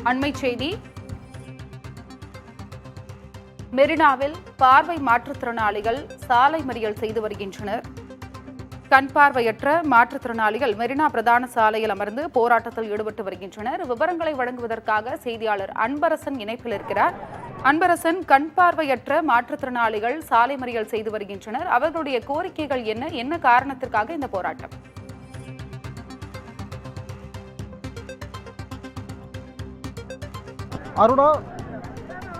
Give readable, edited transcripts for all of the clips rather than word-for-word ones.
அண்மைச் செய்தி. மெரினாவில் பார்வை மாற்றுத்திறனாளிகள் சாலை மறியல் செய்து வருகின்றனர். கண் பார்வையற்ற மாற்றுத்திறனாளிகள் மெரினா பிரதான சாலையில் அமர்ந்து போராட்டத்தில் ஈடுபட்டு வருகின்றனர். விவரங்களை வழங்குவதற்காக செய்தியாளர் அன்பரசன் இணைப்பில் இருக்கிறார். அன்பரசன், கண் பார்வையற்ற மாற்றுத்திறனாளிகள் சாலை மறியல் செய்து வருகின்றனர். அவர்களுடைய கோரிக்கைகள் என்ன காரணத்திற்காக இந்த போராட்டம்? அருணா,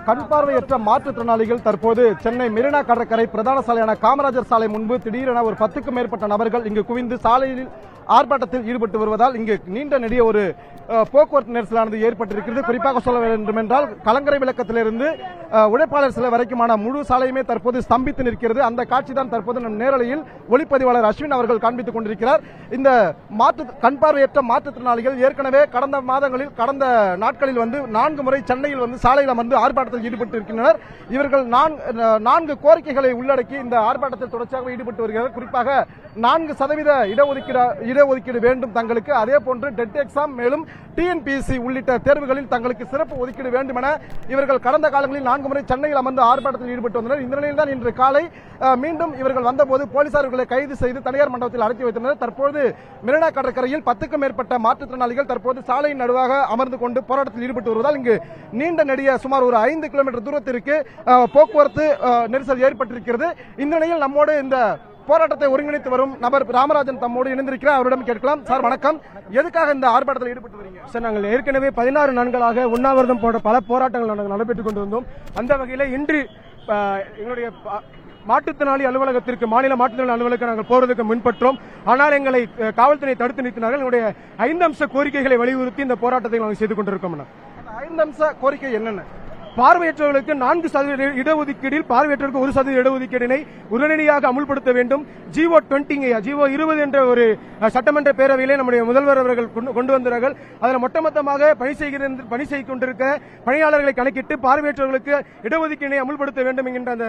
கண் பார்வையற்ற மாற்றுத்திறனாளிகள் தற்போது சென்னை மெரினா கடற்கரை பிரதான சாலையான காமராஜர் சாலை முன்பு திடீரென ஒரு 10க்கும் மேற்பட்ட நபர்கள் இங்கு குவிந்து சாலையில் ஆர்ப்பாட்டத்தில் ஈடுபட்டு வருவதால் இங்கு நீண்ட நெடிய ஒரு போக்குவரத்து நெரிசலானது ஏற்பட்டிருக்கிறது. குறிப்பாக சொல்ல வேண்டும் என்றால் கலங்கரை விளக்கத்திலிருந்து உழைப்பாளர் சிலை வரைக்குமான முழு சாலையுமே தற்போது ஸ்தம்பித்து நிற்கிறது. அந்த காட்சி தான் தற்போது நம் நேரலையில் ஒளிப்பதிவாளர் அஸ்வின் அவர்கள் காண்பித்துக் கொண்டிருக்கிறார். இந்த கண் பார்வையற்ற மாற்றுத்திறனாளிகள் ஏற்கனவே கடந்த நாட்களில் 4 முறை சென்னையில் சாலையில் அமர்ந்து ஆர்ப்பாட்டத்தில் ஈடுபட்டு இருக்கின்றனர். இவர்கள் 4 கோரிக்கைகளை உள்ளடக்கி இந்த ஆர்ப்பாட்டத்தில் தொடர்ச்சியாக ஈடுபட்டு வருகிறார். குறிப்பாக 4% இடஒதுக்கீடு வேண்டும் தங்களுக்கு, அதே போன்று டெட் எக்ஸாம், மேலும் டிஎன்பிஎஸ்சி உள்ளிட்ட தேர்வுகளில் தங்களுக்கு சிறப்பு ஒதுக்கீடு வேண்டும் என இவர்கள் கடந்த காலங்களில் 4 முறை சென்னையில் அமர்ந்து ஆர்ப்பாட்டத்தில் ஈடுபட்டு வந்தனர். இந்த நிலையில் தான் இன்று காலை மீண்டும் இவர்கள் வந்தபோது போலீசார் இவர்களை கைது செய்து தனியார் மண்டபத்தில் அடைத்து வைத்தனர். தற்போது மெரினா கடற்கரையில் 10க்கும் மேற்பட்ட மாற்றுத்திறனாளிகள் தற்போது சாலையின் நடுவாக அமர்ந்து கொண்டு போராட்டத்தில் ஈடுபட்டு வருவதால் இங்கு நீண்ட நெடிய சுமார் ஒரு 5 கிலோமீட்டர் தூரத்திற்கு போக்குவரத்து நெரிசல் ஏற்பட்டிருக்கிறது. இந்த நிலையில் நம்மோடு இந்த போராட்டத்தை ஒருங்கிணைத்து வரும் நபர் ராமராஜன் தம்மோடு இணைந்திருக்கிறார். அவரிடம் கேட்கலாம். சார் வணக்கம், எதுக்காக இந்த ஆர்ப்பாட்டத்தில் ஈடுபட்டு வரீங்க? சார், நாங்கள் ஏற்கனவே 16 நாட்களாக உண்ணாவிரதம் போன்ற பல போராட்டங்கள் நாங்கள் நடைபெற்றுக் கொண்டு வந்தோம். அந்த வகையில் இன்று எங்களுடைய மாற்றுத்திறனாளி அலுவலகத்திற்கு, மாநில மாற்றுத்திறனாளி அலுவலகம் நாங்கள் போவதற்கு முன்பற்றோம். ஆனால் எங்களை காவல்துறை தடுத்து நிறுத்தினார்கள். எங்களுடைய 5 அம்ச கோரிக்கைகளை வலியுறுத்தி இந்த போராட்டத்தை நாங்கள் செய்து கொண்டிருக்கோம். 5 அம்ச கோரிக்கை என்னென்ன? பார்வையற்றவர்களுக்கு 4% இடஒதுக்கீடில் பார்வையற்றவர்களுக்கு 1% இடஒதுக்கீடினை உடனடியாக அமுல்படுத்த வேண்டும். ஜிஓ 20 என்ற ஒரு சட்டமன்ற பேரவையிலே நம்முடைய முதல்வர் அவர்கள் கொண்டு வந்தார்கள். அதில் மொத்தமாக பணி செய்து கொண்டிருக்க பணியாளர்களை கணக்கிட்டு பார்வையற்றவர்களுக்கு இடஒதுக்கீடை அமுல்படுத்த வேண்டும் என்கின்ற அந்த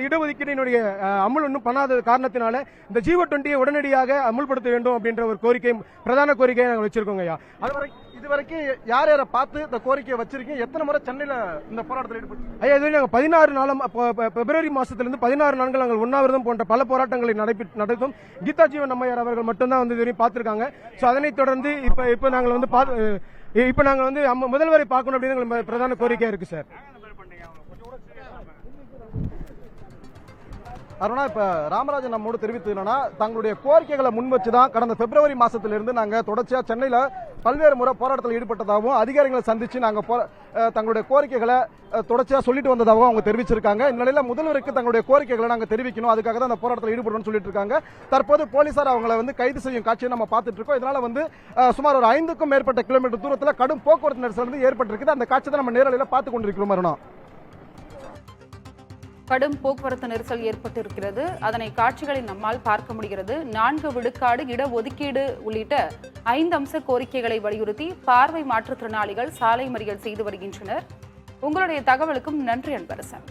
இடஒதுக்கீடினுடைய அமுல் இன்னும் பண்ணாத காரணத்தினால இந்த ஜிஓ 20 உடனடியாக அமுல்படுத்த வேண்டும் அப்படின்ற ஒரு கோரிக்கை, பிரதான கோரிக்கையை நாங்கள் வச்சிருக்கோங்க. இதுவரைக்கும் யார் யாரை பார்த்து இந்த கோரிக்கையை வச்சிருக்கீங்க? எத்தனை முறை சென்னையில் இந்த போராட்டத்தில் ஈடுபட்டு? ஐயா, இதுவரை நாங்கள் 16 நாளும் பிப்ரவரி மாசத்திலிருந்து 16 நாட்கள் நாங்கள் உண்ணாவிரதம் போன்ற பல போராட்டங்களை நடத்தும். கீதா ஜீவன் அம்மையார் அவர்கள் மட்டும்தான் இதுவரையும் பார்த்திருக்காங்க. ஸோ அதனைத் தொடர்ந்து இப்ப நாங்கள் முதல்வரை பார்க்கணும் அப்படின்னு பிரதான கோரிக்கையா இருக்கு சார். அருணா, இப்ப ராமராஜன் நம்மோடு தெரிவித்ததுன்னா தங்களுடைய கோரிக்கைகளை முன் வச்சுதான் கடந்த பிப்ரவரி மாசத்திலிருந்து நாங்க தொடர்ச்சியா சென்னையில பல்வேறு முறை போராட்டத்தில் ஈடுபட்டதாகவும் அதிகாரிகளை சந்திச்சு நாங்க தங்களுடைய கோரிக்கைகளை தொடர்ச்சியா சொல்லிட்டு வந்ததாகவும் அவங்க தெரிவிச்சிருக்காங்க. இந்த நிலையில முதல்வருக்கு தங்களுடைய கோரிக்கைகளை நாங்க தெரிவிக்கணும், அதுக்காக தான் அந்த போராட்டத்தில் ஈடுபடணும்னு சொல்லிட்டு இருக்காங்க. தற்போது போலீசார் அவங்களை கைது செய்யும் காட்சியை நம்ம பார்த்துட்டு இருக்கோம். இதனால சுமார் ஒரு 5க்கும் மேற்பட்ட கிலோமீட்டர் தூரத்தில் கடும் போக்குவரத்து நெரிசல் ஏற்பட்டிருக்குது. அந்த காட்சி தான் நம்ம நேரலையில பார்த்து கொண்டிருக்கிறோம். அருணா, கடும் போக்குவரத்து நெரிசல் ஏற்பட்டிருக்கிறது. அதனை காட்சிகளில் நம்மால் பார்க்க முடிகிறது. 4 விழுக்காடு இடஒதுக்கீடு உள்ளிட்ட 5 அம்ச கோரிக்கைகளை வலியுறுத்தி பார்வை மாற்றுத்திறனாளிகள் சாலை மறியல் செய்து வருகின்றனர். உங்களுடைய தகவலுக்கும் நன்றி அன்பரசன்.